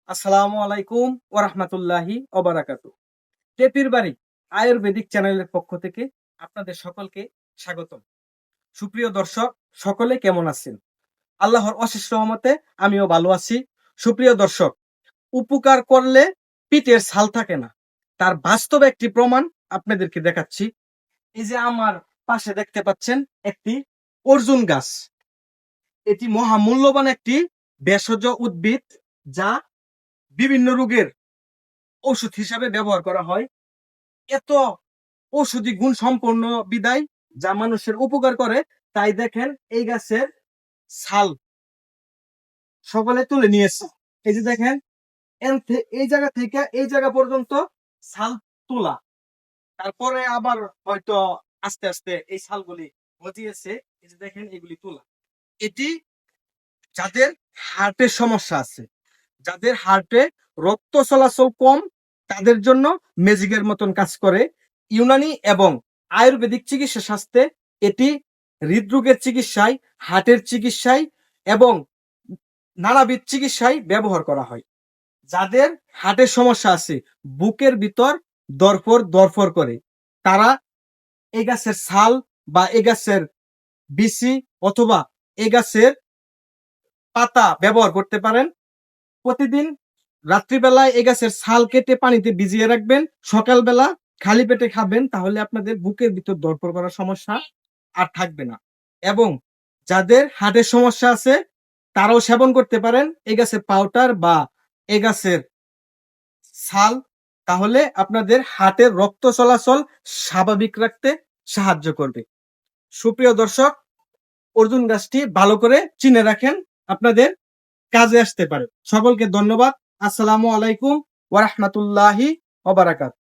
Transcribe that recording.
আসসালামু আলাইকুম ওয়া রাহমাতুল্লাহি ওয়া বারাকাতুহু। টেপির বাড়ি আয়ুর্বেদিক চ্যানেলের পক্ষ থেকে আপনাদের সকলকে স্বাগতম। সুপ্রিয় দর্শক, সকলে কেমন আছেন? আল্লাহর অশেষ রহমতে আমিও ভালো আছি। সুপ্রিয় দর্শক, উপকার করলে পিঠের ছাল থাকে না। তার বাস্তব একটি প্রমাণ আপনাদেরকে দেখাচ্ছি। এই যে আমার পাশে দেখতে পাচ্ছেন একটি অর্জুন গাছ। এটি মহামূল্যবান একটি ভেষজ উদ্ভিদ, যা বিভিন্ন রোগের ঔষধ হিসাবে ব্যবহার করা হয়। এত ঔষধি গুণ সম্পন্ন বিদায় যা মানুষের উপকার করে। তাই দেখেন এই গাছের ছাল সকলে তুলে নিয়েছে। এই যে দেখেন, এই জায়গা থেকে এই জায়গা পর্যন্ত ছাল তোলা। তারপরে আবার হয়তো আস্তে আস্তে এই ছালগুলি গজিয়েছে। এই যে দেখেন, এগুলি তোলা। এটি যাদের হার্টের সমস্যা আছে, যাদের হার্টে রক্ত চলাচল কম, তাদের জন্য ম্যাজিকের মতন কাজ করে। ইউনানি এবং আয়ুর্বেদিক চিকিৎসা শাস্ত্রে এটি হৃদরোগের চিকিৎসায়, হার্টের চিকিৎসায় এবং নানাবিধ চিকিৎসায় ব্যবহার করা হয়। যাদের হার্টের সমস্যা আছে, বুকের ভিতর দরফর দরফর করে, তারা এই গাছের ছাল বা এই গাছের বিচি অথবা এই গাছের পাতা ব্যবহার করতে পারেন। প্রতিদিন রাত্রিবেলায় এই গাছের ছাল কেটে পানিতে ভিজিয়ে রাখবেন, সকালবেলা খালি পেটে খাবেন, তাহলে আপনাদের বুকের ভিতর ধড়ফড় করার সমস্যা আর থাকবে না। এবং যাদের হার্টের সমস্যা আছে, তারাও সেবন করতে পারেন এই গাছের পাউডার বা এই গাছের ছাল। তাহলে আপনাদের হার্টের রক্ত চলাচল স্বাভাবিক রাখতে সাহায্য করবে। সুপ্রিয় দর্শক, অর্জুন গাছটি ভালো করে চিনে রাখেন, আপনাদের কাজে আসতে পারে। সকলকে ধন্যবাদ। আসসালামু আলাইকুম ওয়া রাহমাতুল্লাহি ওয়া বারাকাতুহু।